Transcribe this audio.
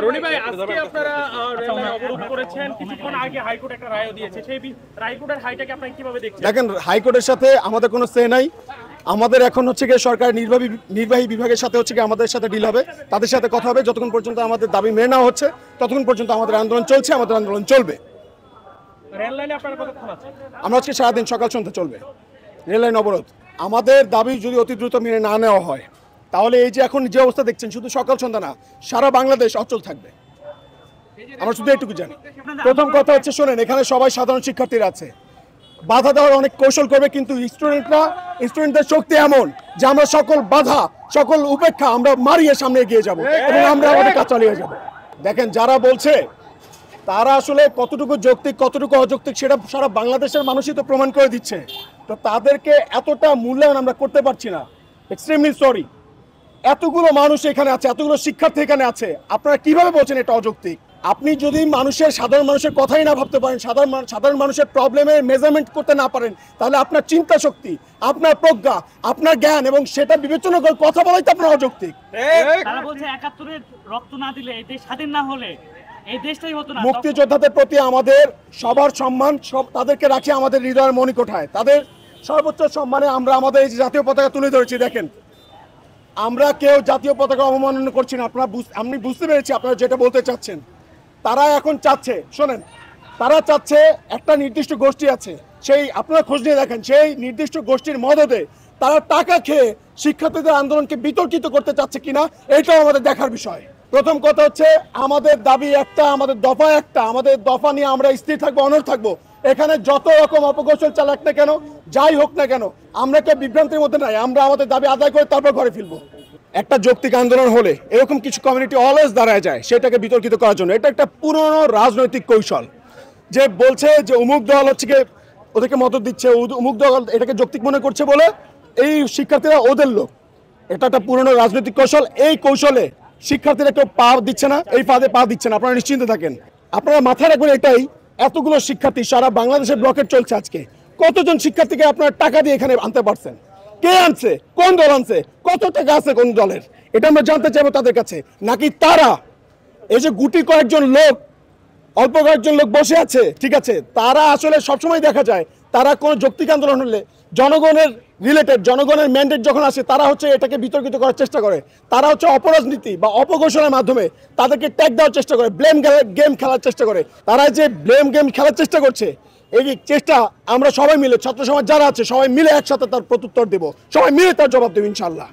রনি ভাই, আজকে আপনারা রেল লাইন অবরোধ করেছেন, কিছুক্ষণ আগে হাইকোর্ট একটা রায় দিয়েছে, সেই হাইকোর্টের রায়টাকে আপনারা কিভাবে দেখছেন? দেখেন, হাইকোর্টের সাথে আমাদের কোনো সে নাই। আমাদের এখন হচ্ছে গিয়ে সরকারের নির্বাহী বিভাগের সাথে হচ্ছে গিয়ে আমাদের সাথে ডিল হবে, তাদের সাথে কথা হবে। যতক্ষণ পর্যন্ত আমাদের দাবি মেনে নেওয়া হচ্ছে ততক্ষণ পর্যন্ত আমাদের আন্দোলন চলছে, আমাদের আন্দোলন চলবে। রেল লাইনে আপনারা কতক্ষণ আছে? আমরা আজকে সারাদিন সকাল সন্ধ্যা চলবে রেল লাইন অবরোধ। আমাদের দাবি যদি অতি দ্রুত মেনে না নেওয়া হয় তাহলে এই যে এখন যে অবস্থা দেখছেন, শুধু সকাল সন্ধ্যা না, সারা বাংলাদেশ অচল থাকবে। আমরা শুধু এইটুকু জানি। প্রথম কথা হচ্ছে, শোনেন, এখানে সবাই সাধারণ শিক্ষার্থীরা আছে, বাধা দেওয়ার অনেক কৌশল করবে, কিন্তু স্টুডেন্টদের শক্তি এমন যে আমরা সকল বাধা, সকল উপেক্ষা আমরা মারিয়ে সামনে এগিয়ে যাব এবং আমরা আমাদের কাজ চালিয়ে যাব। দেখেন, যারা বলছে তারা আসলে কতটুকু যৌক্তিক কতটুকু অযৌক্তিক সেটা সারা বাংলাদেশের মানুষই তো প্রমাণ করে দিচ্ছে। তো তাদেরকে এতটা মূল্যায়ন আমরা করতে পারছি না। Extremely sorry. এতগুলো মানুষ এখানে আছে, এতগুলো শিক্ষার্থী এখানে আছে, আপনারা কিভাবে বলছেন এটা অযৌক্তিক? আপনি যদি সাধারণ মানুষের কথাই না ভাবতে পারেন, সাধারণ মানুষের প্রবলেমের মেজারমেন্ট করতে না পারেন, তাহলে আপনার চিন্তা শক্তি, আপনার প্রজ্ঞা, আপনার জ্ঞান এবং সেটা বিবেচনা করে কথা বলাই তো আপনার অযৌক্তিক। তারা বলছে ৭১-এর রক্ত না দিলে এই দেশ স্বাধীন না হলে এই দেশটাই হতো না। মুক্তিযোদ্ধাদের প্রতি আমাদের সবার সম্মান, তাদেরকে রাখি আমাদের হৃদয়ের মণিকোঠায়। তাদের সর্বোচ্চ সম্মানে আমরা আমাদের এই যে জাতীয় পতাকা তুলে ধরেছি। দেখেন, আমরা কেউ জাতীয় পতাকা অবমাননা করছি না। আমি বুঝতে পেরেছি আপনারা যেটা বলতে চাচ্ছেন। তারা এখন চাচ্ছে, শোনেন, তারা চাচ্ছে একটা নির্দিষ্ট গোষ্ঠী আছে, সেই আপনারা খোঁজ নিয়ে দেখেন, সেই নির্দিষ্ট গোষ্ঠীর মদদে তারা টাকা খেয়ে শিক্ষার্থীদের আন্দোলনকে বিতর্কিত করতে চাচ্ছে কিনা, এটাও আমাদের দেখার বিষয়। প্রথম কথা হচ্ছে, আমাদের দাবি একটা, আমাদের দফা একটা, আমাদের দফা নিয়ে আমরা স্থির থাকবো, অনড় থাকবো। এখানে যত রকম অপকৌশল চালাক না কেন, যাই হোক না কেন, আমরা কে বিভ্রান্তির মধ্যে নাই। আমরা আমাদের দাবি আদায় করে তারপর ঘরে ফিরবো। একটা যৌক্তিক আন্দোলন হলে এরকম কিছু কমিউনিটি অলওয়েজ দাঁড়ায় যায় সেটাকে বিতর্কিত করার জন্য। এটা একটা পুরনো রাজনৈতিক কৌশল, যে বলছে যে অমুক দল হচ্ছে গিয়ে ওদেরকে মদত দিচ্ছে, অমুক দল এটাকে যৌক্তিক মনে করছে বলে এই শিক্ষার্থীরা ওদের লোক। এটা একটা পুরনো রাজনৈতিক কৌশল। এই কৌশলে শিক্ষার্থীরা কেউ পা দিচ্ছে না, এই ফাঁদে পা দিচ্ছে না, আপনারা নিশ্চিন্ত থাকেন। আপনারা মাথায় রাখবেন এটাই, এতগুলো শিক্ষার্থী সারা বাংলাদেশের ব্লকেট চলছে আজকে। কতজন শিক্ষার্থীকে আপনারা টাকা দিয়ে এখানে আনতে পারছেন? কে আনছে? কোন দল আনছে? কত টাকা আছে কোন দলের? এটা আমরা জানতে চাইবো তাদের কাছে। নাকি তারা এই যে গুটি কয়েকজন লোক, অল্প কয়েকজন লোক বসে আছে, ঠিক আছে, তারা আসলে সবসময় দেখা যায় তারা কোনো যৌক্তিক আন্দোলন হলে জনগণের রিলেটেড, জনগণের ম্যান্ডেট যখন আসে, তারা হচ্ছে এটাকে বিতর্কিত করার চেষ্টা করে। তারা হচ্ছে অপরাজনীতি বা অপঘোষণার মাধ্যমে তাদেরকে ট্যাগ দেওয়ার চেষ্টা করে, ব্লেম গেম খেলার চেষ্টা করে। তারা যে ব্লেম গেম খেলার চেষ্টা করছে, এই চেষ্টা আমরা সবাই মিলে, ছাত্র সমাজ যারা আছে সবাই মিলে একসাথে তার প্রত্যুত্তর দেব, সবাই মিলে তার জবাব দেব ইনশাল্লাহ।